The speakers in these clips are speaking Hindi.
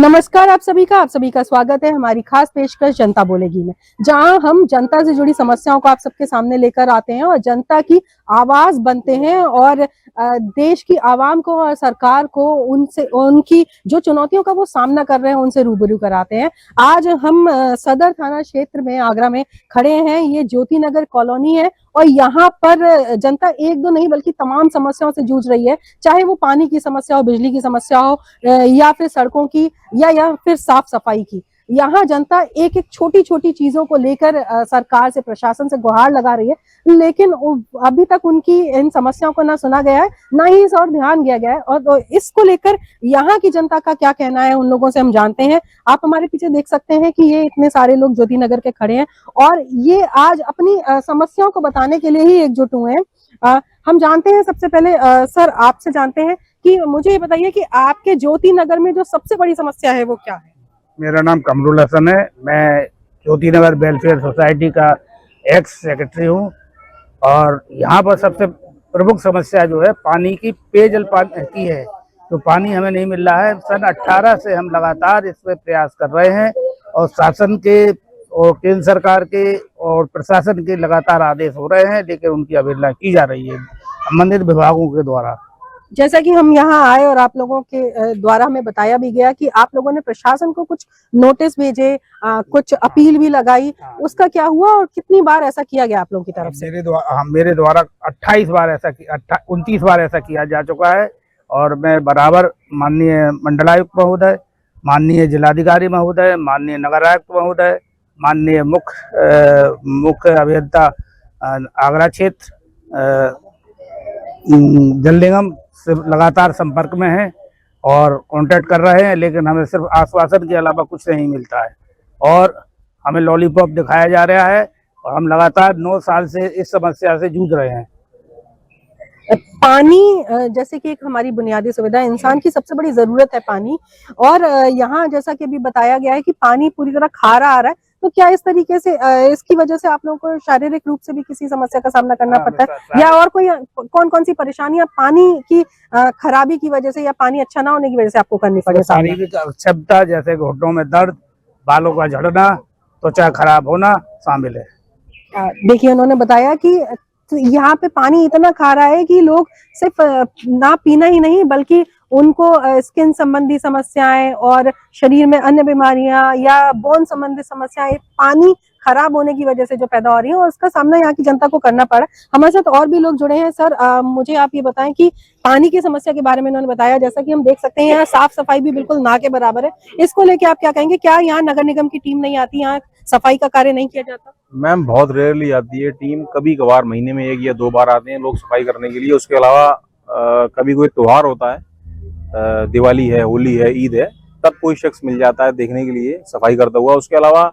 नमस्कार आप सभी का स्वागत है हमारी खास पेशकश जनता बोलेगी में, जहां हम जनता से जुड़ी समस्याओं को आप सबके सामने लेकर आते हैं और जनता की आवाज बनते हैं और देश की आवाम को और सरकार को उनसे उनकी जो चुनौतियों का वो सामना कर रहे हैं उनसे रूबरू कराते हैं। आज हम सदर थाना क्षेत्र में आगरा में खड़े हैं। ये ज्योति नगर कॉलोनी है और यहाँ पर जनता एक दो नहीं बल्कि तमाम समस्याओं से जूझ रही है, चाहे वो पानी की समस्या हो, बिजली की समस्या हो या फिर सड़कों की या फिर साफ सफाई की। यहाँ जनता एक एक छोटी छोटी चीजों को लेकर सरकार से, प्रशासन से गुहार लगा रही है, लेकिन अभी तक उनकी इन समस्याओं को ना सुना गया है, ना ही इस और ध्यान दिया गया है। और इसको लेकर यहाँ की जनता का क्या कहना है उन लोगों से हम जानते हैं। आप हमारे पीछे देख सकते हैं कि ये इतने सारे लोग ज्योति नगर के खड़े हैं और ये आज अपनी समस्याओं को बताने के लिए ही एकजुट हुए हैं। हम जानते हैं, सबसे पहले सर आपसे जानते हैं कि मुझे ये बताइए कि आपके ज्योति नगर में जो सबसे बड़ी समस्या है वो क्या है? मेरा नाम कमरुल हसन है। मैं ज्योति नगर वेलफेयर सोसाइटी का एक्स सेक्रेटरी हूँ और यहाँ पर सबसे प्रमुख समस्या जो है पानी की, पेयजल पानी की है। तो पानी हमें नहीं मिल रहा है। सन 18 से हम लगातार इस पर प्रयास कर रहे हैं और शासन के और केंद्र सरकार के और प्रशासन के लगातार आदेश हो रहे हैं, लेकिन उनकी अवहेलना की जा रही है संबंधित विभागों के द्वारा। जैसा कि हम यहाँ आए और आप लोगों के द्वारा हमें बताया भी गया कि आप लोगों ने प्रशासन को कुछ नोटिस भेजे, कुछ अपील भी लगाई, उसका क्या हुआ और कितनी बार ऐसा किया गया आप लोगों की तरफ से? मेरे द्वारा 28 बार ऐसा 29 बार ऐसा किया जा चुका है और मैं बराबर माननीय मंडलायुक्त महोदय, माननीय जिलाधिकारी महोदय, माननीय नगर आयुक्त महोदय, माननीय मुख्य अभियंता आगरा क्षेत्र जल निगम से लगातार संपर्क में हैं और कांटेक्ट कर रहे हैं, लेकिन हमें सिर्फ आश्वासन के अलावा कुछ नहीं मिलता है और हमें लॉलीपॉप दिखाया जा रहा है और हम लगातार 9 साल से इस समस्या से जूझ रहे हैं। पानी जैसे कि एक हमारी बुनियादी सुविधा, इंसान की सबसे बड़ी जरूरत है पानी, और यहाँ जैसा कि अभी बताया गया है कि पानी पूरी तरह खारा आ रहा है, तो क्या इस तरीके से इसकी वजह से आप लोगों को शारीरिक रूप से भी किसी समस्या का सामना करना पड़ता है या और कोई कौन कौन सी परेशानियां पानी की खराबी की वजह से या पानी अच्छा ना होने की वजह से आपको करनी पड़े? शारीरिक अक्षमता जैसे घुटनों में दर्द, बालों का झड़ना, त्वचा खराब होना शामिल है। देखिए, उन्होंने बताया कि यहाँ पे पानी इतना खारा है कि लोग सिर्फ ना पीना ही नहीं बल्कि उनको स्किन संबंधी समस्याएं और शरीर में अन्य बीमारियां या बोन संबंधी समस्याएं पानी खराब होने की वजह से जो पैदा हो रही है और उसका सामना यहाँ की जनता को करना पड़ा। हमारे साथ और भी लोग जुड़े हैं। सर मुझे आप ये बताएं कि पानी की समस्या के बारे में उन्होंने बताया, जैसा कि हम देख सकते हैं यहाँ साफ सफाई भी बिल्कुल ना के बराबर है। इसको लेके आप क्या कहेंगे? क्या यहाँ नगर निगम की टीम नहीं आती, यहाँ सफाई का कार्य नहीं किया जाता? मैम बहुत रेयरली आती है टीम, कभी कभार महीने में 1 या 2 बार आते हैं लोग सफाई करने के लिए। उसके अलावा कभी कोई त्योहार होता है, दिवाली है, होली है, ईद है, तब कोई शख्स मिल जाता है देखने के लिए सफाई करता हुआ। उसके अलावा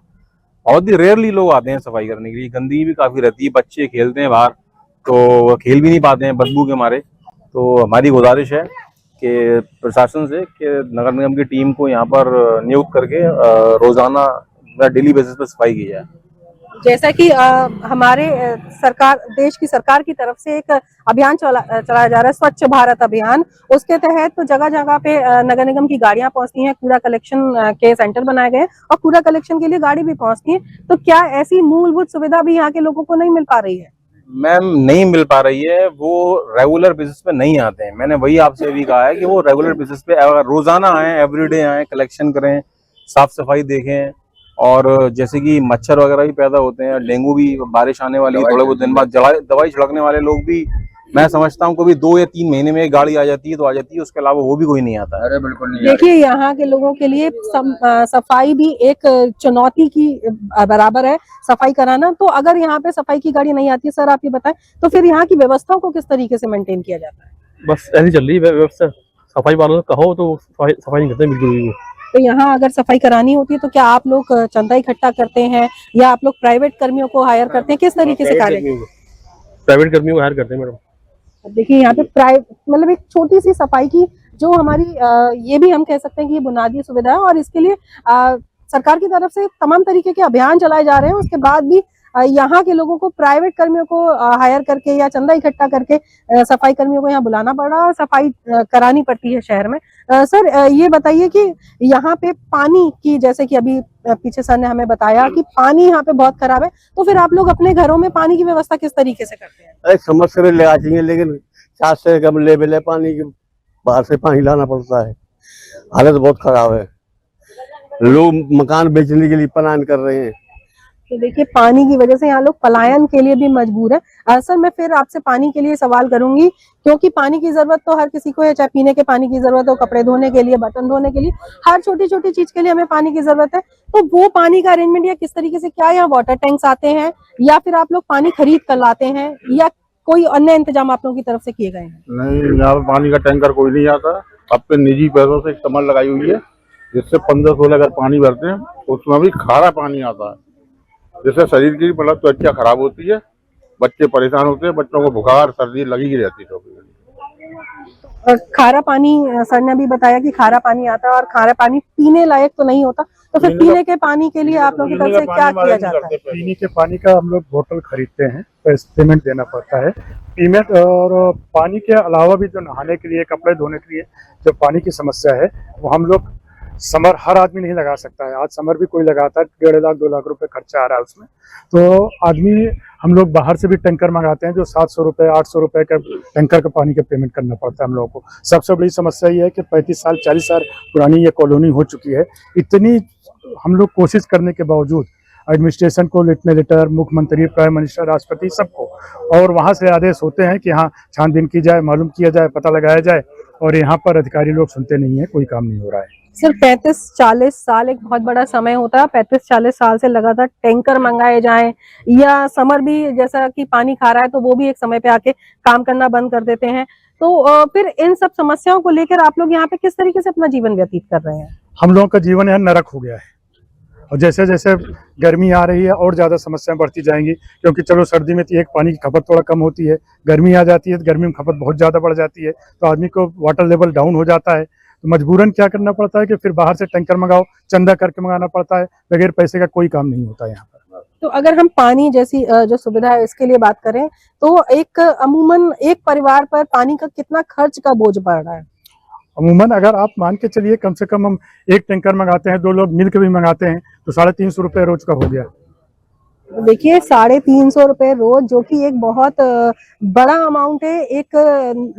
बहुत ही रेयरली लोग आते हैं सफाई करने के लिए। गंदगी भी काफी रहती है, बच्चे खेलते हैं बाहर तो खेल भी नहीं पाते हैं बदबू के मारे। तो हमारी गुजारिश है कि प्रशासन से कि नगर निगम की टीम को यहाँ पर नियुक्त करके रोजाना डेली बेसिस पर सफाई की जाए। जैसा कि हमारे सरकार, देश की सरकार की तरफ से एक अभियान चलाया जा रहा है, स्वच्छ भारत अभियान। उसके तहत तो जगह जगह पे नगर निगम की गाड़ियां पहुंचती हैं, कूड़ा कलेक्शन के सेंटर बनाए गए और कूड़ा कलेक्शन के लिए गाड़ी भी पहुंचती है। तो क्या ऐसी मूलभूत सुविधा भी यहाँ के लोगों को नहीं मिल पा रही है? मैम नहीं मिल पा रही है, वो रेगुलर बेसिस पे नहीं आते हैं। मैंने वही आपसे भी कहा है कि वो रेगुलर बेसिस पे रोजाना आए, एवरीडे आए, कलेक्शन करें, साफ सफाई देखें। और जैसे कि मच्छर वगैरह भी पैदा होते हैं, डेंगू भी, बारिश आने वाली है, थोड़े बहुत दिन बाद दवाई छिड़कने वाले लोग भी, मैं समझता हूँ कभी 2 या 3 महीने में एक गाड़ी आ जाती है तो आ जाती है, उसके अलावा वो भी कोई नहीं आता है। अरे बिल्कुल नहीं। देखिए, यहाँ के लोगों के लिए सफाई भी एक चुनौती की बराबर है, सफाई कराना। तो अगर यहाँ पे सफाई की गाड़ी नहीं आती है, सर आप ये बताएं, तो फिर यहाँ की व्यवस्थाओं को किस तरीके से मेंटेन किया जाता है? बस ऐसी चल रही है व्यवस्था। सफाई वालों को कहो तो सफाई नहीं करते बिल्कुल भी। तो यहाँ अगर सफाई करानी होती है तो क्या आप लोग चंदा इकट्ठा करते हैं या आप लोग प्राइवेट कर्मियों को हायर करते हैं? किस तरीके से कार्य? प्राइवेट कर्मियों को हायर करते हैं मैडम। देखिए, यहाँ पे मतलब एक छोटी सी सफाई की जो हमारी ये भी हम कह सकते हैं कि ये बुनियादी सुविधा है और इसके लिए सरकार की तरफ से तमाम तरीके के अभियान चलाए जा रहे हैं। उसके बाद भी यहाँ के लोगों को प्राइवेट कर्मियों को हायर करके या चंदा इकट्ठा करके सफाई कर्मियों को यहाँ बुलाना पड़ रहा है और सफाई करानी पड़ती है शहर में। सर ये बताइए कि यहाँ पे पानी की, जैसे कि अभी पीछे सर ने हमें बताया कि पानी यहाँ पे बहुत खराब है, तो फिर आप लोग अपने घरों में पानी की व्यवस्था किस तरीके से करते हैं? समस्या लगा चाहिए, लेकिन 7 से कम लेवल है पानी की, बाहर से पानी लाना पड़ता है। हालत बहुत खराब है, लोग मकान बेचने के लिए पलायन कर रहे हैं। तो देखिए पानी की वजह से यहाँ लोग पलायन के लिए भी मजबूर है। सर मैं फिर आपसे पानी के लिए सवाल करूंगी, क्योंकि पानी की जरूरत तो हर किसी को है, चाहे पीने के पानी की जरूरत हो, कपड़े धोने के लिए, बर्तन धोने के लिए, हर छोटी छोटी चीज के लिए हमें पानी की जरूरत है। तो वो पानी का अरेंजमेंट या किस तरीके से, क्या यहाँ वाटर टैंक्स आते हैं या फिर आप लोग पानी खरीद कर लाते हैं या कोई अन्य इंतजाम आप लोगों की तरफ से किए गए हैं? नहीं, यहाँ पे पानी का टैंकर कोई नहीं आता। अपने निजी पैसों से एक कमर लगाई हुई है, जिससे 15-16 अगर पानी भरते हैं, उसमें भी खारा पानी आता है, जिससे शरीर की मतलब त्वचा खराब होती है, बच्चे परेशान होते हैं, बच्चों को बुखार सर्दी लगी ही रहती है। और खारा पानी, सर ने भी बताया कि खारा पानी आता है और खारा पानी पीने लायक तो नहीं होता, तो फिर पीने के पानी के लिए आप लोगों की तरफ से क्या किया जाता है? पीने के पानी का हम लोग बोतल खरीदते हैं, तो पेमेंट देना पड़ता है पेमेंट। और पानी के अलावा भी जो नहाने के लिए, कपड़े धोने के लिए जो पानी की समस्या है, वो हम लोग समर हर आदमी नहीं लगा सकता है। आज समर भी कोई लगाता है, 1.5 लाख 2 लाख रुपए खर्चा आ रहा है उसमें, तो आदमी हम लोग बाहर से भी टैंकर मंगाते हैं, जो 700 रुपए 800 रुपए का टैंकर का पानी का पेमेंट करना पड़ता है हम लोगों को। सबसे बड़ी समस्या ये है कि 35 साल 40 साल पुरानी ये कॉलोनी हो चुकी है। इतनी हम लोग कोशिश करने के बावजूद एडमिनिस्ट्रेशन को लिखने लेटर, मुख्यमंत्री, प्राइम मिनिस्टर, राष्ट्रपति सबको, और वहाँ से आदेश होते हैं कि हाँ छानबीन की जाए, मालूम किया जाए, पता लगाया जाए, और यहाँ पर अधिकारी लोग सुनते नहीं है, कोई काम नहीं हो रहा है। सिर्फ 35-40 साल एक बहुत बड़ा समय होता है। 35-40 साल से लगातार टैंकर मंगाए जाएं या समर भी जैसा कि पानी खा रहा है तो वो भी एक समय पे आके काम करना बंद कर देते हैं, तो फिर इन सब समस्याओं को लेकर आप लोग यहाँ पे किस तरीके से अपना जीवन व्यतीत कर रहे हैं? हम लोगों का जीवन यहाँ नरक हो गया है, और जैसे जैसे गर्मी आ रही है और ज़्यादा समस्याएं बढ़ती जाएंगी, क्योंकि चलो सर्दी में तो एक पानी की खपत थोड़ा कम होती है, गर्मी आ जाती है तो गर्मी में खपत बहुत ज़्यादा बढ़ जाती है, तो आदमी को वाटर लेवल डाउन हो जाता है, तो मजबूरन क्या करना पड़ता है कि फिर बाहर से टैंकर मंगाओ, चंदा करके मंगाना पड़ता है, बगैर पैसे का कोई काम नहीं होता यहाँ पर। तो अगर हम पानी जैसी जो सुविधा है इसके लिए बात करें, तो एक अमूमन एक परिवार पर पानी का कितना खर्च का बोझ पड़ रहा है? अमूमन अगर आप मान के चलिए, कम से कम हम एक टैंकर मंगाते हैं, 2 लोग मिलकर भी मंगाते हैं, तो 350 रुपये रोज का हो गया। देखिए 350 रुपए रोज, जो कि एक बहुत बड़ा अमाउंट है एक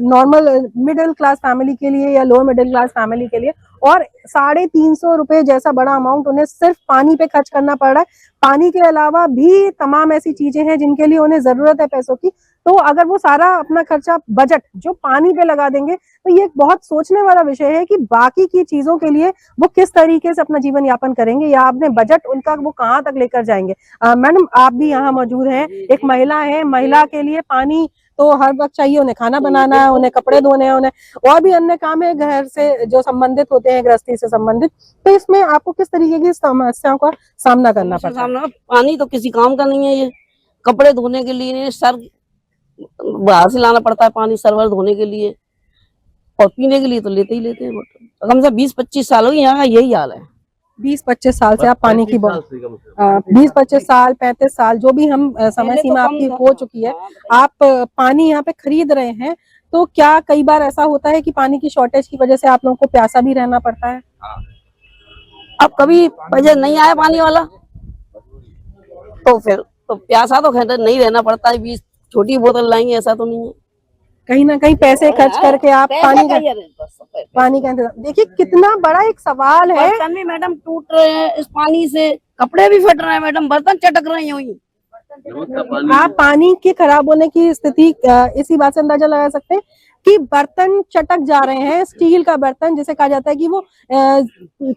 नॉर्मल मिडिल क्लास फैमिली के लिए या लोअर मिडिल क्लास फैमिली के लिए, और 350 रुपए जैसा बड़ा अमाउंट उन्हें सिर्फ पानी पे खर्च करना पड़ रहा है। पानी के अलावा भी तमाम ऐसी चीजें हैं जिनके लिए उन्हें जरूरत है पैसों की, तो अगर वो सारा अपना खर्चा बजट जो पानी पे लगा देंगे, तो ये एक बहुत सोचने वाला विषय है कि बाकी की चीजों के लिए वो किस तरीके से अपना जीवन यापन करेंगे या अपने बजट उनका वो कहाँ तक लेकर जाएंगे। मैडम आप भी यहाँ मौजूद हैं, एक महिला है, महिला के लिए पानी तो हर वक्त चाहिए, उन्हें खाना बनाना है, उन्हें कपड़े धोने हैं, उन्हें और भी अन्य काम है घर से जो संबंधित होते हैं, गृहस्थी से संबंधित, तो इसमें आपको किस तरीके की समस्याओं का सामना करना पड़ता है? पानी तो किसी काम का नहीं है, ये कपड़े धोने के लिए सर बाहर से लाना पड़ता है पानी, सरवर धोने के लिए, और पीने के लिए तो लेते ही लेते हैं। कम से 20-25 साल हो गए यहाँ का यही हाल है। 20-25 साल से आप पानी की 20-25 साल 35 साल जो भी हम समय सीमा आपकी हो चुकी है, आप पानी यहाँ पे खरीद रहे हैं, तो क्या कई बार ऐसा होता है कि पानी की शॉर्टेज की वजह से आप लोगों को प्यासा भी रहना पड़ता है? अब कभी बजट नहीं आया पानी वाला तो फिर तो प्यासा तो खैर नहीं रहना पड़ता है, 20 छोटी बोतल लाएंगे ऐसा तो नहीं है। कहीं ना कहीं पैसे खर्च करके आप पानी का इंतजाम, देखिए कितना बड़ा एक सवाल है। बर्तन भी मैडम टूट रहे हैं इस पानी से, कपड़े भी फट रहे हैं मैडम, बर्तन चटक रहे हैं। आप पानी के खराब होने की स्थिति इसी बात से अंदाजा लगा सकते हैं कि बर्तन चटक जा रहे हैं। स्टील का बर्तन जिसे कहा जाता है कि वो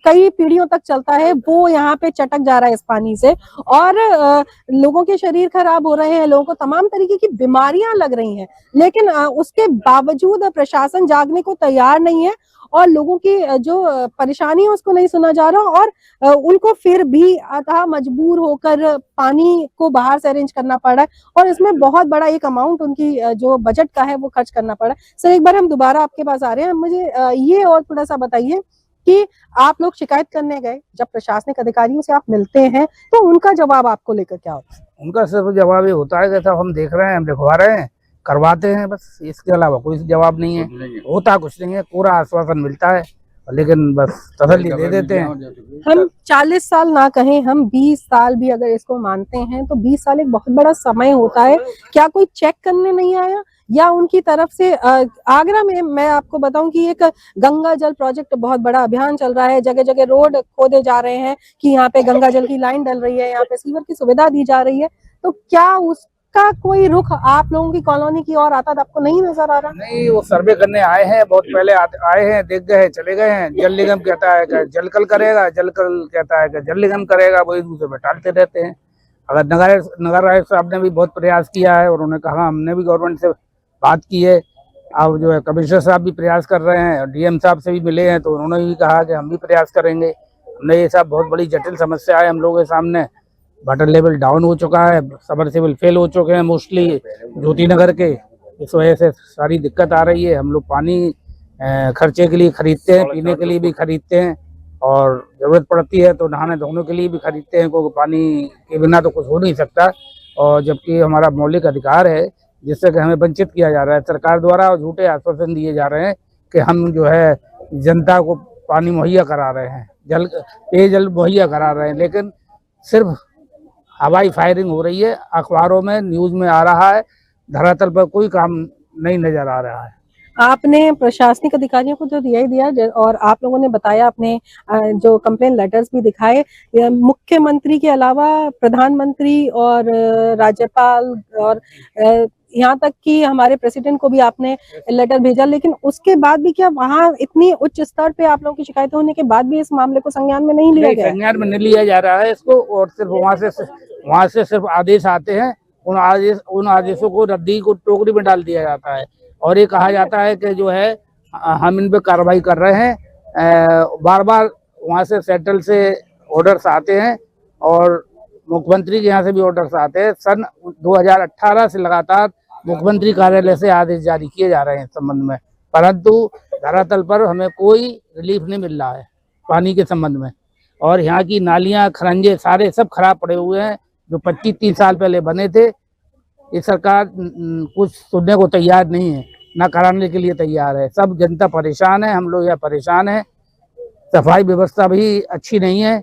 कई पीढ़ियों तक चलता है, वो यहाँ पे चटक जा रहा है इस पानी से, और लोगों के शरीर खराब हो रहे हैं, लोगों को तमाम तरीके की बीमारियां लग रही हैं, लेकिन उसके बावजूद प्रशासन जागने को तैयार नहीं है और लोगों की जो परेशानी है उसको नहीं सुना जा रहा, और उनको फिर भी अतः मजबूर होकर पानी को बाहर से अरेंज करना पड़ रहा है, और इसमें बहुत बड़ा एक अमाउंट उनकी जो बजट का है वो खर्च करना पड़ रहा है। सर एक बार हम दोबारा आपके पास आ रहे हैं, मुझे ये और थोड़ा सा बताइए कि आप लोग शिकायत करने गए, जब प्रशासनिक अधिकारियों से आप मिलते हैं तो उनका जवाब आपको लेकर क्या होता है? उनका सिर्फ जवाब ये होता है कि साहब हम देख रहे हैं, हम लिखवा रहे हैं, करवाते हैं, बस इसके अलावा कोई जवाब नहीं है। होता कुछ नहीं है, पूरा आश्वासन मिलता है, लेकिन बस तसल्ली दे देते हैं। हम 40 साल ना कहें, हम 20 साल भी अगर इसको मानते हैं तो 20 साल एक बहुत बड़ा समय होता है। क्या कोई चेक करने नहीं आया, या उनकी तरफ से आगरा में मैं आपको बताऊं कि एक गंगा जल प्रोजेक्ट बहुत बड़ा अभियान चल रहा है, जगह जगह रोड खोदे जा रहे हैं कि यहाँ पे गंगा जल की लाइन डल रही है, यहाँ पे सीवर की सुविधा दी जा रही है, तो क्या उसका कोई रुख आप लोगों की कॉलोनी की ओर आता आपको नहीं नजर आ रहा? नहीं, वो सर्वे करने आए हैं, बहुत पहले आए हैं, देख गए, चले गए हैं। जल निगम कहता है कि जल कल करेगा, जल कल कहता है कि जल निगम करेगा, वो एक दूसरे में टालते रहते हैं। अगर नगर आयुक्त साहब ने भी बहुत प्रयास किया है और उन्होंने कहा, हमने भी गवर्नमेंट से बात की है, अब जो है कमिश्नर साहब भी प्रयास कर रहे हैं, डीएम साहब से भी मिले हैं तो उन्होंने भी कहा कि हम भी प्रयास करेंगे। हमने ये सब बहुत बड़ी जटिल समस्या है हम लोगों के सामने। वाटर लेवल डाउन हो चुका है, सबमर्सिबल फेल हो चुके हैं मोस्टली ज्योति नगर के, इस वजह से सारी दिक्कत आ रही है। हम लोग पानी खर्चे के लिए खरीदते हैं, पीने के लिए भी खरीदते हैं, और ज़रूरत पड़ती है तो नहाने धोने के लिए भी खरीदते हैं, क्योंकि पानी के बिना तो कुछ हो नहीं सकता। और जबकि हमारा मौलिक अधिकार है, जिससे कि हमें वंचित किया जा रहा है सरकार द्वारा, और झूठे आश्वासन दिए जा रहे हैं कि हम जो है जनता को पानी मुहैया करा रहे हैं, पेयजल मुहैया करा रहे हैं, लेकिन सिर्फ हवाई फायरिंग हो रही है। अखबारों में, न्यूज में आ रहा है, धरातल पर कोई काम नहीं नजर आ रहा है। आपने प्रशासनिक अधिकारियों को तो दिया ही दिया, और आप लोगों ने बताया, अपने जो कंप्लेन लेटर्स भी दिखाए, मुख्यमंत्री के अलावा प्रधानमंत्री और राज्यपाल और यहाँ तक कि हमारे प्रेसिडेंट को भी आपने लेटर भेजा, लेकिन उसके बाद भी क्या वहाँ इतनी उच्च स्तर पे आप लोगों की शिकायतें होने के बाद भी इस मामले को संज्ञान में नहीं लिया गया? संज्ञान में नहीं लिया जा रहा है इसको, और सिर्फ वहाँ से सिर्फ आदेश आते हैं, उन आदेशों को रद्दी को टोकरी में डाल दिया जाता है, और ये कहा जाता है कि जो है हम इन पे कार्रवाई कर रहे हैं। बार बार वहाँ से सेंट्रल से ऑर्डर्स आते हैं, और मुख्यमंत्री के यहाँ से भी ऑर्डर्स आते हैं। सन 2018 से लगातार मुख्यमंत्री कार्यालय से आदेश जारी किए जा रहे हैं इस संबंध में, परंतु धरातल पर हमें कोई रिलीफ नहीं मिल रहा है पानी के संबंध में। और यहाँ की नालियाँ, खरंजे सारे सब खराब पड़े हुए हैं, जो 25-30 साल पहले बने थे। ये सरकार कुछ सुनने को तैयार नहीं है, ना कराने के लिए तैयार है। सब जनता परेशान है, हम लोग यहाँ परेशान हैं। सफाई व्यवस्था भी अच्छी नहीं है,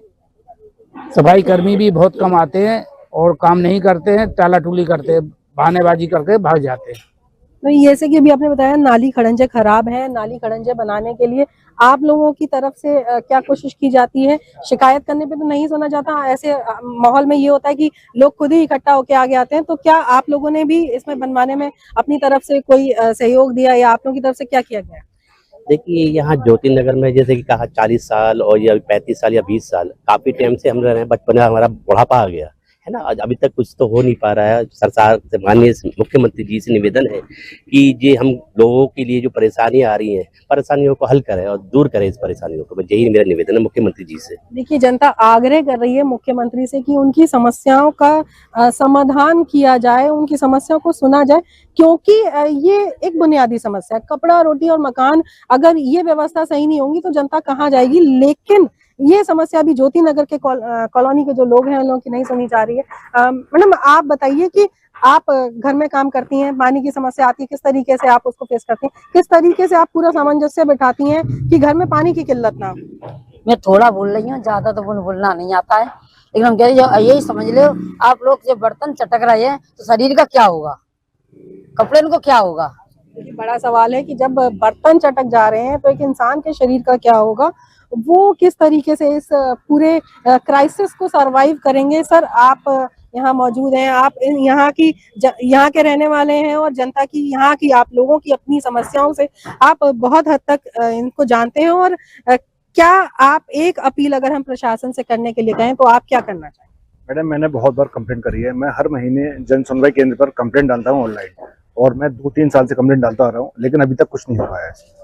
सफाई कर्मी भी बहुत कम आते हैं और काम नहीं करते हैं, टालाटूली करते हैं, बहानेबाजी करके भाग जाते हैं। तो जैसे कि अभी आपने बताया नाली खड़ंजे खराब है, नाली खड़ंजे बनाने के लिए आप लोगों की तरफ से क्या कोशिश की जाती है? शिकायत करने पे तो नहीं सुना जाता, ऐसे माहौल में ये होता है कि लोग खुद ही इकट्ठा होकर आगे आते हैं, तो क्या आप लोगों ने भी इसमें बनवाने में अपनी तरफ से कोई सहयोग दिया, या आप लोगों की तरफ से क्या किया गया? देखिए, यहाँ ज्योति नगर में जैसे कि कहा 40 साल और या 35 साल या 20 साल काफी टाइम से हम रह रहे हैं, बचपन में हमारा बुढ़ापा आ गया है ना, अभी तक कुछ तो हो नहीं पा रहा है। सरकार से, माननीय मुख्यमंत्री जी से निवेदन है कि ये हम लोगों के लिए जो परेशानियां आ रही हैं, परेशानियों को हल करें और दूर करें इस परेशानियों को। यही मेरा निवेदन है मुख्यमंत्री जी से। देखिए, जनता आग्रह कर रही है मुख्यमंत्री से कि उनकी समस्याओं का समाधान किया जाए, उनकी समस्याओं को सुना जाए, क्योंकि ये एक बुनियादी समस्या है। कपड़ा, रोटी और मकान, अगर ये व्यवस्था सही नहीं होगी तो जनता कहाँ जाएगी? लेकिन ये समस्या भी ज्योति नगर के कॉलोनी के जो लोग हैं उन लोगों की नहीं सुनी जा रही है। मैडम, आप बताइए कि आप घर में काम करती हैं, पानी की समस्या आती है, किस तरीके से आप उसको फेस करती हैं? किस तरीके से आप पूरा सामंजस्य बिठाती हैं कि घर में पानी की किल्लत ना हो? मैं थोड़ा बोल रही हूँ, ज्यादा तो बोलना नहीं आता है, लेकिन हम कह रहे हैं यही समझ लो, आप लोग जब बर्तन चटक रहे हैं तो शरीर का क्या होगा, कपड़े को क्या होगा? बड़ा सवाल है कि जब बर्तन चटक जा रहे हैं तो एक इंसान के शरीर का क्या होगा, वो किस तरीके से इस पूरे क्राइसिस को सरवाइव करेंगे। सर, आप यहाँ मौजूद हैं, आप यहाँ के रहने वाले हैं, और जनता की, यहाँ की, आप लोगों की अपनी समस्याओं से आप बहुत हद तक इनको जानते हैं, और क्या आप एक अपील अगर हम प्रशासन से करने के लिए कहें तो आप क्या करना चाहेंगे? मैडम, मैंने बहुत बार कंप्लेंट करी है। मैं हर महीने जन सुनवाई केंद्र पर कंप्लेंट डालता हूँ ऑनलाइन, और मैं 2-3 साल से कंप्लेंट डालता आ रहा हूँ, लेकिन अभी तक कुछ नहीं हो पाया है।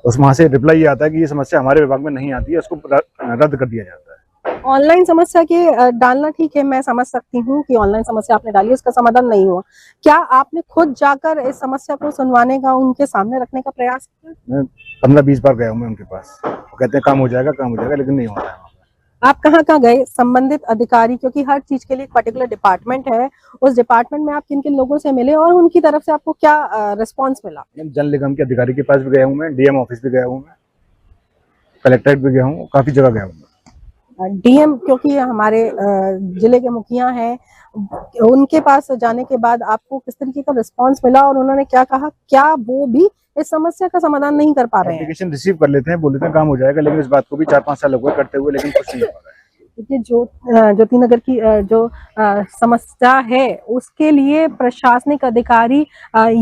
उस वहाँ से रिप्लाई ये आता है कि ये समस्या हमारे विभाग में नहीं आती है, इसको रद्द कर दिया जाता है। ऑनलाइन समस्या के डालना ठीक है, मैं समझ सकती हूँ कि ऑनलाइन समस्या आपने डाली, उसका समाधान नहीं हुआ। क्या आपने खुद जाकर इस समस्या को सुनवाने का, उनके सामने रखने का प्रयास किया? मैं 15-20 बार गया हूँ मैं उनके पास, वो कहते हैं काम हो जाएगा, लेकिन नहीं हो रहा है। आप कहाँ कहाँ गए, संबंधित अधिकारी, क्योंकि हर चीज के लिए एक पर्टिकुलर डिपार्टमेंट है, उस डिपार्टमेंट में आप किन किन लोगों से मिले और उनकी तरफ से आपको क्या रिस्पॉन्स मिला? जल निगम के अधिकारी के पास भी गया हूँ मैं, डीएम ऑफिस भी गया हूँ मैं, कलेक्ट्रेट भी गया हूँ, काफी जगह गया हूँ। डीएम, क्योंकि हमारे जिले के मुखिया हैं, उनके पास जाने के बाद आपको किस तरीके का रिस्पांस मिला और उन्होंने क्या कहा? क्या वो भी इस समस्या का समाधान नहीं कर पा रहे हैं? एप्लीकेशन रिसीव कर लेते हैं, बोल देते हैं काम हो जाएगा, लेकिन इस बात को भी 4-5 साल हो गए करते हुए, लेकिन कुछ नहीं हो पा रहा है। देखिए, ज्योति नगर की जो समस्या है उसके लिए प्रशासनिक अधिकारी,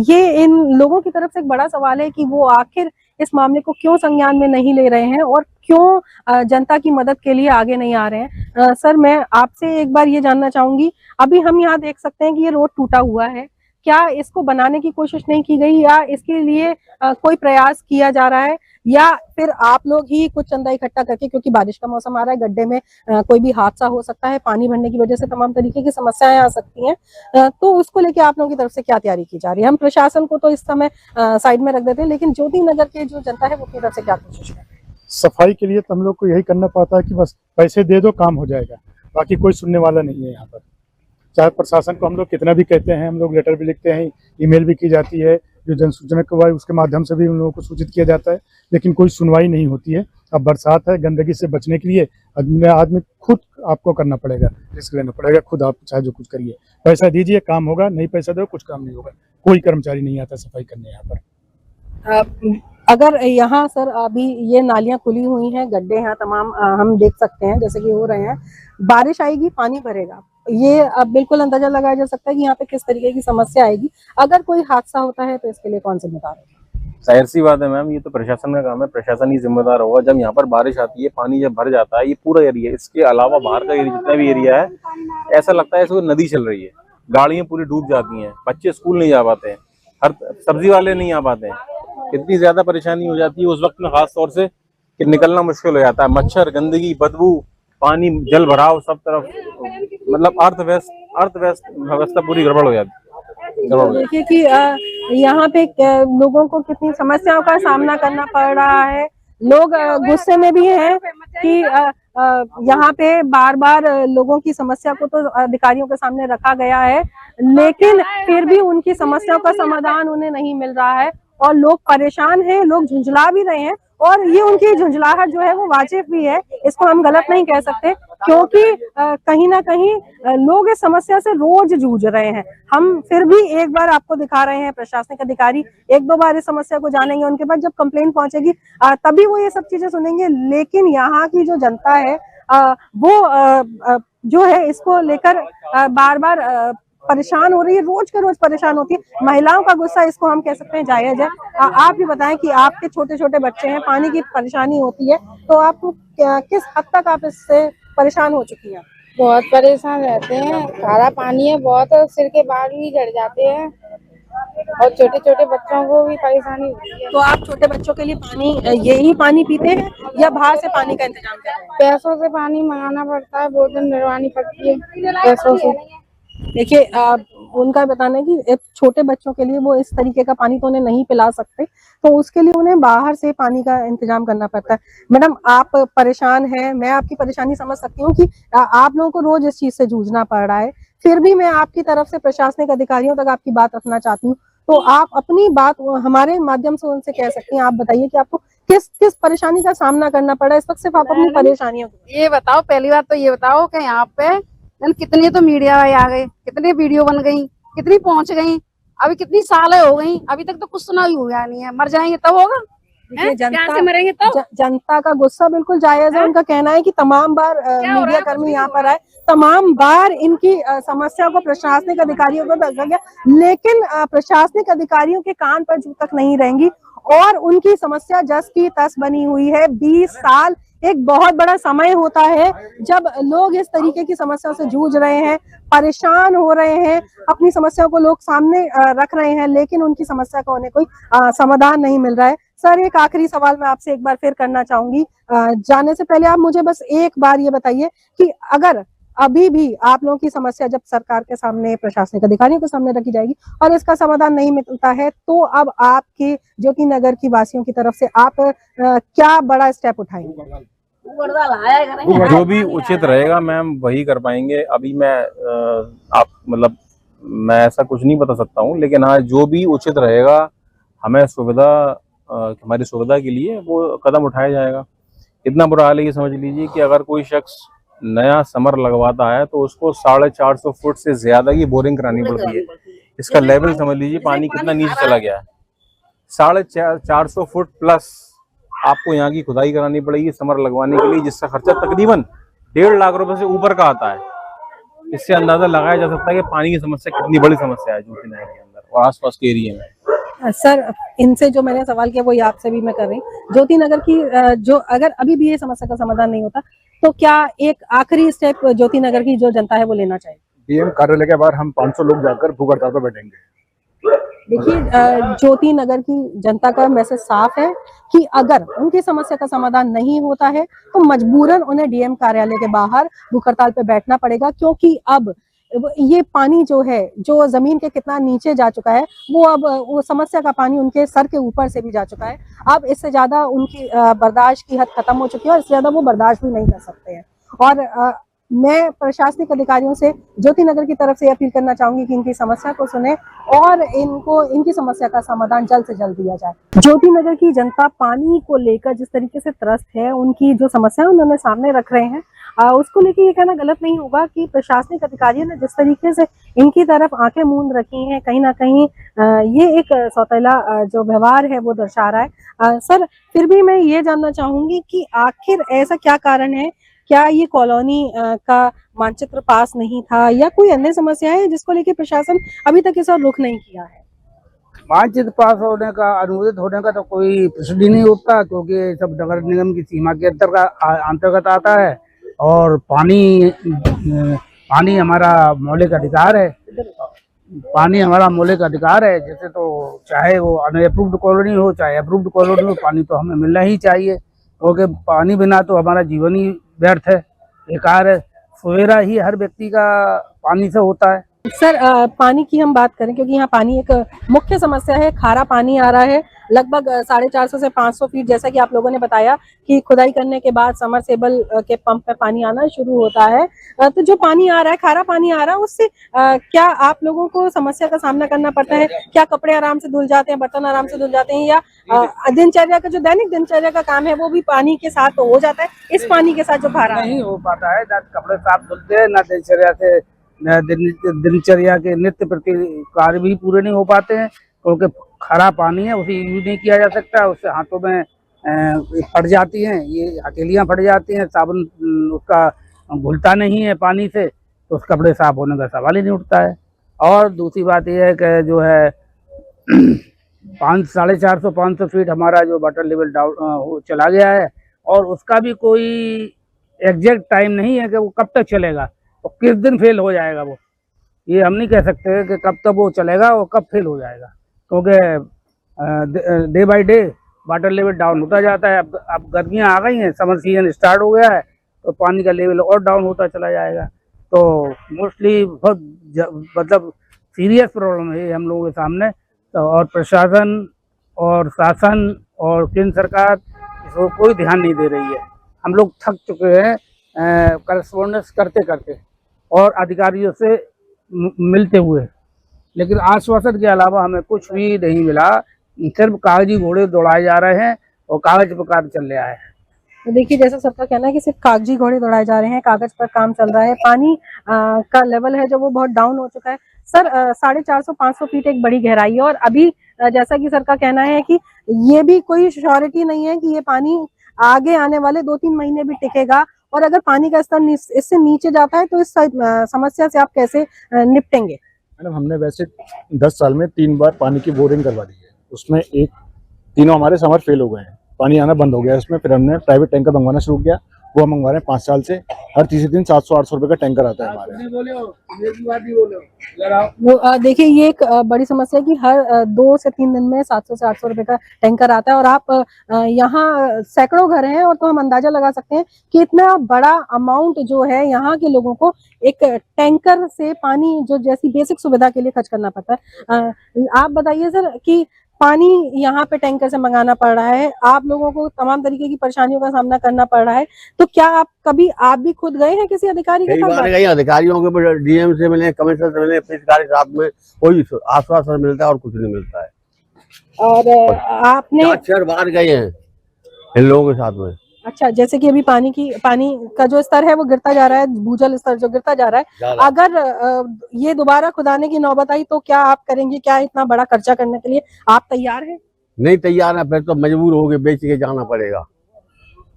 ये इन लोगों की तरफ से एक बड़ा सवाल है कि वो आखिर इस मामले को क्यों संज्ञान में नहीं ले रहे हैं और क्यों जनता की मदद के लिए आगे नहीं आ रहे हैं। सर, मैं आपसे एक बार ये जानना चाहूंगी, अभी हम यहाँ देख सकते हैं कि ये रोड टूटा हुआ है, क्या इसको बनाने की कोशिश नहीं की गई या इसके लिए कोई प्रयास किया जा रहा है, या फिर आप लोग ही कुछ चंदा इकट्ठा करके, क्योंकि बारिश का मौसम आ रहा है, गड्ढे में कोई भी हादसा हो सकता है, पानी भरने की वजह से तमाम तरीके की समस्याएं आ सकती हैं, तो उसको लेके आप लोगों की तरफ से क्या तैयारी की जा रही है? हम प्रशासन को तो इस समय साइड में रख देते हैं, लेकिन ज्योति नगर के जो जनता है वो अपनी तरफ से क्या कोशिश कर रही है? सफाई के लिए तो हम लोग को यही करना पड़ता है कि बस पैसे दे दो, काम हो जाएगा, बाकी कोई सुनने वाला नहीं है यहाँ पर। चाहे प्रशासन को हम लोग कितना भी कहते हैं, हम लोग लेटर भी लिखते हैं, ईमेल भी की जाती है, जो जन सूचना करवाए उसके माध्यम से भी उन लोगों को सूचित किया जाता है, लेकिन कोई सुनवाई नहीं होती है। अब बरसात है, गंदगी से बचने के लिए आदमी खुद आपको करना पड़ेगा, रिस्क लेना पड़ेगा, खुद आप चाहे जो कुछ करिए, पैसा दीजिए काम होगा, नहीं पैसा दो कुछ काम नहीं होगा। कोई कर्मचारी नहीं आता सफाई करने यहाँ पर। अगर यहाँ सर अभी ये नालियां खुली हुई हैं, गड्ढे हैं तमाम, हम देख सकते हैं जैसे कि हो रहे हैं, बारिश आएगी पानी भरेगा, ये अब बिल्कुल अंदाजा लगाया जा सकता है कि यहाँ पे किस तरीके की समस्या आएगी। अगर कोई हादसा होता है तो इसके लिए कौन जिम्मेदार है? जाहिर सी बात है मैम, ये तो प्रशासन का काम है, प्रशासन ही जिम्मेदार होगा। जब यहाँ पर बारिश आती है, पानी जब भर जाता है, ये पूरा एरिया, इसके अलावा बाहर का एरिया जितना भी एरिया है, ऐसा लगता है इसको नदी चल रही है, गाड़ियां पूरी डूब जाती हैं, बच्चे स्कूल नहीं जा पाते हैं, हर सब्जी वाले नहीं आ पाते हैं, इतनी ज्यादा परेशानी हो जाती है उस वक्त में, खास तौर से कि निकलना मुश्किल हो जाता है। मच्छर, गंदगी, बदबू, पानी, जल भराव सब तरफ, मतलब अर्थव्यवस्था पूरी गड़बड़ हो जाती है। देखिए कि यहाँ पे लोगों को कितनी समस्याओं का सामना करना पड़ रहा है, लोग गुस्से में भी हैं कि यहाँ पे बार बार लोगों की समस्या को तो अधिकारियों के सामने रखा गया है, लेकिन फिर भी उनकी समस्याओं का समाधान उन्हें नहीं मिल रहा है और लोग परेशान हैं, लोग झुंझला भी रहे हैं और ये उनकी झुंझलाहट जो है वो वाजिब भी है, इसको हम गलत नहीं कह सकते, क्योंकि कहीं ना कहीं लोग इस समस्या से रोज जूझ रहे हैं। हम फिर भी एक बार आपको दिखा रहे हैं, प्रशासनिक अधिकारी एक दो बार इस समस्या को जानेंगे, उनके पास जब कंप्लेंट पहुंचेगी तभी वो ये सब चीजें सुनेंगे, लेकिन यहाँ की जो जनता है वो जो है इसको लेकर बार बार परेशान हो रही है, रोज के रोज परेशान होती है। महिलाओं का गुस्सा, इसको हम कह सकते हैं जायज है। आप भी बताएं कि आपके छोटे छोटे बच्चे हैं, पानी की परेशानी होती है, तो आपको किस हद तक आप इससे परेशान हो चुकी हैं? बहुत परेशान रहते हैं, खारा पानी है बहुत, सिर के बाल भी झड़ जाते हैं और छोटे छोटे बच्चों को भी परेशानी होती है। तो आप छोटे बच्चों के लिए पानी यही पानी पीते हैं या बाहर से पानी का इंतजाम करते हैं? पैसों से पानी मंगाना पड़ता है, बोतल निरवानी पड़ती है पैसों से। देखिए, उनका बताना है कि छोटे बच्चों के लिए वो इस तरीके का पानी तो उन्हें नहीं पिला सकते, तो उसके लिए उन्हें बाहर से पानी का इंतजाम करना पड़ता है। मैडम, आप परेशान हैं, मैं आपकी परेशानी समझ सकती हूँ कि आप लोगों को रोज इस चीज से जूझना पड़ रहा है, फिर भी मैं आपकी तरफ से प्रशासनिक अधिकारियों तक आपकी बात रखना चाहती हूँ, तो आप अपनी बात हमारे माध्यम से उनसे कह सकती हैं। आप बताइए कि आपको किस किस परेशानी का सामना करना पड़ा इस वक्त, सिर्फ आप अपनी परेशानियों को ये बताओ। पहली बात तो ये बताओ कि यहाँ पे कितनी तो मीडिया आ गए, कितनी वीडियो बन गई, कितनी पहुंच गई, अभी कितनी सालें हो गई, अभी तक तो कुछ सुना ही हुआ नहीं है। मर जाएंगे तब होगा, जनता से मरेंगे तो? जनता का गुस्सा बिल्कुल जायज है। उनका कहना है कि तमाम बार मीडिया कर्मी यहाँ पर आए, तमाम बार इनकी समस्या को प्रशासनिक अधिकारियों को रखा गया, लेकिन प्रशासनिक अधिकारियों के कान पर जू तक नहीं रहेंगी और उनकी समस्या जस की तस बनी हुई है। 20 साल एक बहुत बड़ा समय होता है जब लोग इस तरीके की समस्याओं से जूझ रहे हैं, परेशान हो रहे हैं, अपनी समस्याओं को लोग सामने रख रहे हैं, लेकिन उनकी समस्या का उन्हें कोई समाधान नहीं मिल रहा है। सर, एक आखिरी सवाल मैं आपसे एक बार फिर करना चाहूंगी, जाने से पहले आप मुझे बस एक बार ये बताइए कि अगर अभी भी आप लोगों की समस्या जब सरकार के सामने, प्रशासनिक अधिकारियों के सामने रखी जाएगी और इसका समाधान नहीं मिलता है, तो अब आपके ज्योति नगर की वासियों की तरफ से आप क्या बड़ा स्टेप उठाएंगे? जो भी उचित रहेगा मैम वही कर पाएंगे। अभी मैं आप मतलब मैं ऐसा कुछ नहीं बता सकता हूँ, लेकिन हाँ जो भी उचित रहेगा हमें सुविधा हमारी सुविधा के लिए वो कदम उठाया जाएगा। इतना बुरा हाल है ये समझ लीजिए कि अगर कोई शख्स नया समर लगवाता है तो उसको 450 फुट से ज्यादा की बोरिंग करानी पड़ती है। इसका लेवल समझ लीजिए पानी कितना नीचे चला गया है। 450 फुट प्लस आपको यहाँ की खुदाई करानी पड़ेगी समर लगवाने के लिए, जिसका खर्चा तकरीबन 1.5 लाख रुपए से ऊपर का आता है। इससे अंदाजा लगाया जा सकता है कि पानी की समस्या कितनी बड़ी समस्या है ज्योति नगर के अंदर और आसपास के एरिया में। सर, इनसे जो मैंने सवाल किया वही आपसे भी मैं कर रही हूँ। ज्योति नगर की जो अगर अभी भी ये समस्या का समाधान नहीं होता तो क्या एक आखिरी स्टेप ज्योति नगर की जो जनता है वो लेना चाहिए? डीएम कार्यालय के बाहर हम 500 लोग जाकर भूख हड़ताल पर बैठेंगे। देखिए, ज्योति नगर की जनता का मैसेज साफ है कि अगर उनकी समस्या का समाधान नहीं होता है तो मजबूरन उन्हें डीएम कार्यालय के बाहर भूख हड़ताल पे बैठना पड़ेगा, क्योंकि अब ये पानी जो है जो जमीन के कितना नीचे जा चुका है वो अब वो समस्या का पानी उनके सर के ऊपर से भी जा चुका है। अब इससे ज्यादा उनकी बर्दाश्त की हद खत्म हो चुकी है और इससे ज्यादा वो बर्दाश्त भी नहीं कर सकते हैं। और मैं प्रशासनिक अधिकारियों से ज्योति नगर की तरफ से अपील करना चाहूंगी कि इनकी समस्या को सुने और इनकी समस्या का समाधान जल्द से जल्द दिया जाए। ज्योति नगर की जनता पानी को लेकर जिस तरीके से त्रस्त है, उनकी जो समस्या उन्होंने सामने रख रहे हैं, उसको लेकर ये कहना गलत नहीं होगा कि प्रशासनिक अधिकारियों ने जिस तरीके से इनकी तरफ आंखें मूंद रखी हैं, कहीं ना कहीं ये एक सौतेला जो व्यवहार है वो दर्शा रहा है। सर, फिर भी मैं ये जानना चाहूंगी कि आखिर ऐसा क्या कारण है? क्या ये कॉलोनी का मानचित्र पास नहीं था या कोई अन्य समस्या है जिसको लेकर प्रशासन अभी तक इस ओर रुख नहीं किया है? मानचित्र पास होने का, अनुमोदित होने का तो कोई प्रश्न ही नहीं उठता, क्योंकि सब नगर निगम की सीमा के अंतर्गत आता है और पानी हमारा मौलिक अधिकार है। पानी हमारा मौलिक अधिकार है, जैसे तो चाहे वो अनअप्रूव्ड कॉलोनी हो चाहे अप्रूव्ड कॉलोनी हो, पानी तो हमें मिलना ही चाहिए, क्योंकि पानी बिना तो हमारा जीवन ही व्यर्थ है, बेकार है। सवेरा ही हर व्यक्ति का पानी से होता है। सर, पानी की हम बात करें, क्योंकि यहाँ पानी एक मुख्य समस्या है। खारा पानी आ रहा है लगभग 450 से 500 फीट, जैसा कि आप लोगों ने बताया कि खुदाई करने के बाद समरसेबल के पंप में पानी आना शुरू होता है। तो जो पानी आ रहा है, खारा पानी आ रहा है, उससे क्या आप लोगों को समस्या का सामना करना पड़ता है? क्या कपड़े आराम से धुल जाते हैं, बर्तन आराम से धुल जाते हैं, या दिनचर्या का जो दैनिक दिनचर्या का काम है वो भी पानी के साथ हो जाता है? इस पानी के साथ जो खारा नहीं हो पाता है, ना कपड़े साफ धुलते हैं, ना दिनचर्या के नित्य प्रति कार्य भी पूरे नहीं हो पाते हैं, क्योंकि खरा पानी है, उसे यूज नहीं किया जा सकता। उससे हाथों में फट जाती हैं, ये हथेलियां फट जाती हैं, साबुन उसका घुलता नहीं है पानी से, तो उस कपड़े साफ होने का सवाल ही नहीं उठता है। और दूसरी बात यह है कि जो है 450-500 फीट हमारा जो वाटर लेवल डाउन चला गया है, और उसका भी कोई एग्जैक्ट टाइम नहीं है कि वो कब तक चलेगा और किस दिन फेल हो जाएगा। वो ये हम नहीं कह सकते कि कब तक वो चलेगा और कब फेल हो जाएगा, क्योंकि day by day water level down होता जाता है। अब गर्मियाँ आ गई हैं, समर सीजन स्टार्ट हो गया है, तो पानी का लेवल और डाउन होता चला जाएगा। तो मोस्टली बहुत मतलब सीरियस प्रॉब्लम है हम लोगों के सामने। तो और प्रशासन और शासन और केंद्र सरकार इसको कोई ध्यान नहीं दे रही है। हम लोग थक चुके हैं करस्पॉन्डेंस करते करते और अधिकारियों से मिलते हुए, लेकिन आश्वासन के अलावा हमें कुछ भी नहीं मिला। सिर्फ कागजी घोड़े दौड़ाए जा रहे हैं और कागज पर काम चल रहा है। तो देखिए, जैसा सबका कहना है कि सिर्फ कागजी घोड़े दौड़ाए जा रहे हैं, कागज पर काम चल रहा है। पानी का लेवल है जो वो बहुत डाउन हो चुका है। सर, 450-500 फीट एक बड़ी गहराई है, और अभी जैसा कि सर का कहना है कि ये भी कोई श्योरिटी नहीं है कि ये पानी आगे आने वाले 2-3 महीने भी टिकेगा, और अगर पानी का स्तर इससे नीचे जाता है तो इस समस्या से आप कैसे निपटेंगे? मैडम, हमने वैसे 10 साल में 3 बार पानी की बोरिंग करवा दी है, उसमें तीनों हमारे समर फेल हो गए हैं, पानी आना बंद हो गया है उसमें। फिर हमने प्राइवेट टैंकर मंगवाना शुरू किया, वो हम मंगवा रहे हैं 5 साल से। हर तीसरे दिन 700-800 रुपए का टैंकर आता है हमारे। देखिए, ये एक बड़ी समस्या है कि हर 2 से 3 दिन में 700 से 800 रुपए का टैंकर आता है, और आप यहाँ सैकड़ों घर हैं, और तो हम अंदाजा लगा सकते हैं कि इतना बड़ा अमाउंट जो है यहाँ के लोगों को एक टैंकर से पानी जो जैसी बेसिक सुविधा के लिए खर्च करना पड़ता है। आप बताइए सर कि पानी यहाँ पे टैंकर से मंगाना पड़ रहा है, आप लोगों को तमाम तरीके की परेशानियों का सामना करना पड़ रहा है, तो क्या आप भी खुद गए हैं किसी अधिकारी के कई साथ? बार गए अधिकारियों के, डीएम से मिले, कमिश्नर से मिले, अधिकारी साहब में कोई आश्वासन मिलता है और कुछ नहीं मिलता है। और आपने 4 बार गए हैं इन लोगों के साथ में। अच्छा, जैसे कि अभी पानी का जो स्तर है वो गिरता जा रहा है, भूजल स्तर जो गिरता जा रहा है, अगर ये दोबारा खुदाने की नौबत आई तो क्या आप करेंगे? क्या इतना बड़ा खर्चा करने के लिए आप तैयार हैं? नहीं तैयार है, फिर तो मजबूर हो गए, बेच के जाना पड़ेगा।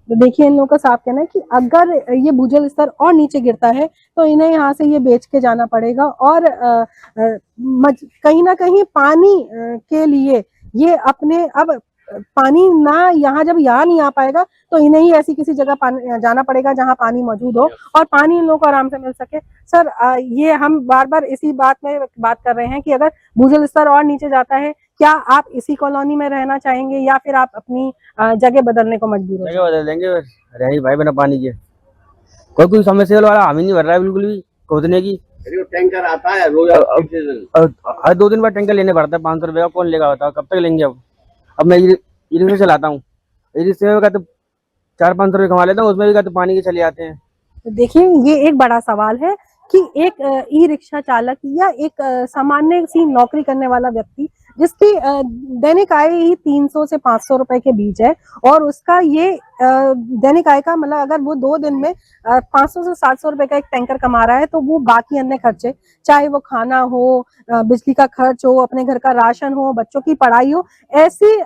तो देखिए, इन लोगों का साफ कहना है कि अगर ये भूजल स्तर और नीचे गिरता है तो इन्हें यहाँ से ये बेच के जाना पड़ेगा, और कहीं ना कहीं पानी के लिए ये अपने अब पानी ना यहाँ जब यहाँ नहीं आ पाएगा तो इन्हें ही ऐसी किसी जगह जाना पड़ेगा जहाँ पानी मौजूद हो और पानी इन लोगों को आराम से मिल सके। सर, ये हम बार बार इसी बात में बात कर रहे हैं कि अगर भूजल स्तर और नीचे जाता है, क्या आप इसी कॉलोनी में रहना चाहेंगे या फिर आप अपनी जगह बदलने को मजबूर हो? जगह बदल देंगे, रहे भाई बिना पानी के कोई समस्या वाला हम ही नहीं भर रहा है बिल्कुल भी खोदने की। टैंकर आता है रोज, हर 2 दिन बाद टैंकर लेने पड़ता है, 500 रुपये का कौन लेगा बताओ, कब तक लेंगे? अब मैं ई रिक्शा चलाता हूँ, ई रिक्शे में का तो 400-500 रुपये कमा लेता हूँ, उसमें भी का तो पानी के चले आते हैं। तो देखिए, ये एक बड़ा सवाल है कि एक ई रिक्शा चालक या एक सामान्य सी नौकरी करने वाला व्यक्ति जिसकी दैनिक आय ही 300 से 500 रुपए के बीच है, और उसका ये दैनिक आय का मतलब अगर वो 2 दिन में 500 से 700 रुपए का एक टैंकर कमा रहा है, तो वो बाकी अन्य खर्चे, चाहे वो खाना हो, बिजली का खर्च हो, अपने घर का राशन हो, बच्चों की पढ़ाई हो, ऐसी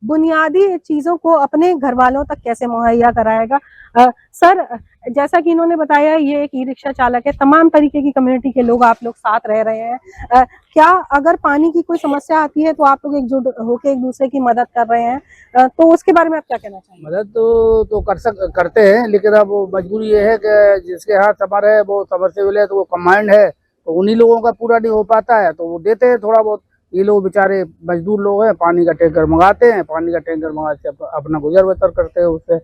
बुनियादी चीजों को अपने घर वालों तक कैसे मुहैया कराएगा? सर, जैसा कि इन्होंने बताया, ये एक ई रिक्शा चालक है, तमाम तरीके की कम्युनिटी के लोग आप लोग साथ रह रहे हैं। क्या अगर पानी की कोई समस्या आती है तो आप लोग एकजुट होकर एक दूसरे की मदद कर रहे हैं, तो उसके बारे में आप क्या कहना चाहेंगे? मदद तो करते हैं, लेकिन अब वो मजबूरी ये है कि जिसके हाथ समर है वो समरसेबल है, तो वो कमांड है, तो उन्हीं लोगों का पूरा नहीं हो पाता है, तो वो देते हैं थोड़ा बहुत। ये लोग बेचारे मजदूर लोग हैं, पानी का टैंकर मंगाते हैं, पानी का टैंकर मंगा के अपना गुजर बसर करते हैं उससे।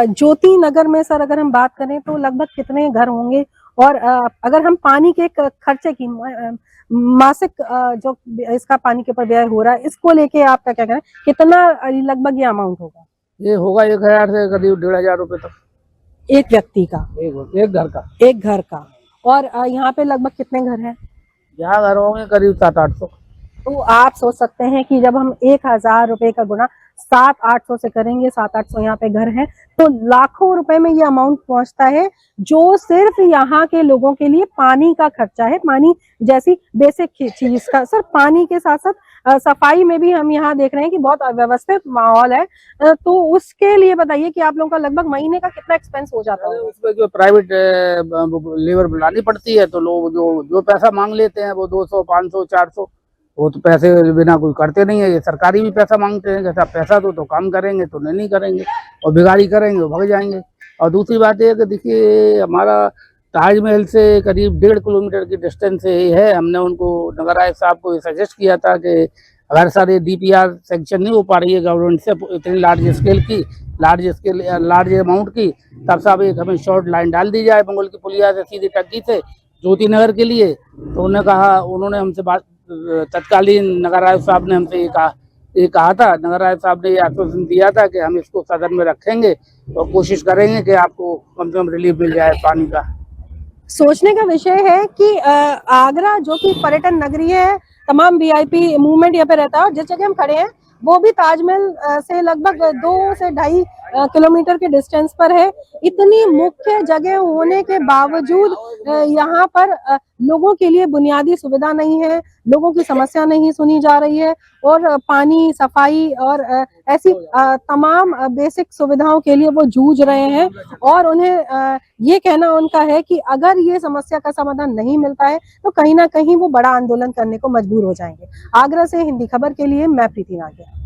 ज्योति नगर में सर अगर हम बात करें तो लगभग कितने घर होंगे, और अगर हम पानी के खर्चे की मासिक जो इसका पानी के ऊपर व्यय हो रहा है, इसको लेके आपका क्या कहना है, कितना लगभग ये अमाउंट होगा? ये होगा 1000 से करीब 1500 रुपए तक, एक व्यक्ति का, एक घर का। और यहाँ पे लगभग कितने घर हैं? यहाँ घर होंगे करीब 700-800। तो आप सोच सकते हैं कि जब हम 1000 रुपए का गुना 700-800 से करेंगे, 700-800 यहाँ पे घर हैं, तो लाखों रुपए में ये अमाउंट पहुंचता है, जो सिर्फ यहाँ के लोगों के लिए पानी का खर्चा है, पानी जैसी बेसिक चीज का। सर, पानी के साथ साथ सफाई में भी हम यहाँ देख रहे हैं कि बहुत अव्यवस्थित माहौल है, तो उसके लिए बताइए कि आप लोगों का लगभग महीने का कितना एक्सपेंस हो जाता है? उसमें जो प्राइवेट लेबर बुलानी पड़ती है, तो लोग जो पैसा मांग लेते हैं वो 200, 500, 400, वो तो पैसे बिना कोई करते नहीं है। ये सरकारी भी पैसा मांगते हैं कि पैसा तो काम करेंगे, तो नहीं करेंगे, और बिगाड़ी करेंगे, भाग जाएंगे। और दूसरी बात है कि देखिए, हमारा ताजमहल से करीब 1.5 किलोमीटर की डिस्टेंस है। हमने उनको, नगर आयुक्त साहब को सजेस्ट किया था कि अगर सारे DPR सेंक्शन नहीं हो पा रही है गवर्नमेंट से इतनी लार्ज अमाउंट की, तब साहब एक हमें शॉर्ट लाइन डाल दी जाए मंगोल की पुलिया से सीधी टंकी से ज्योति नगर के लिए। तो उन्होंने हमसे बात, तत्कालीन नगर आयुक्त साहब ने हमसे ये कहा था, नगर आयुक्त साहब ने ये आश्वासन दिया था कि हम इसको सदन में रखेंगे और कोशिश करेंगे कि आपको कम से कम रिलीफ मिल जाए पानी का। सोचने का विषय है कि आगरा जो कि पर्यटन नगरी है, तमाम VIP मूवमेंट यहाँ पे रहता है, और जिस जगह हम खड़े हैं वो भी ताजमहल से लगभग 2 से 2.5 किलोमीटर के डिस्टेंस पर है। इतनी मुख्य जगह होने के बावजूद यहाँ पर लोगों के लिए बुनियादी सुविधा नहीं है, लोगों की समस्या नहीं सुनी जा रही है, और पानी, सफाई और ऐसी तमाम बेसिक सुविधाओं के लिए वो जूझ रहे हैं, और उन्हें ये कहना उनका है कि अगर ये समस्या का समाधान नहीं मिलता है तो कहीं ना कहीं वो बड़ा आंदोलन करने को मजबूर हो जाएंगे। आगरा से हिंदी खबर के लिए मैं प्रीति नागिया।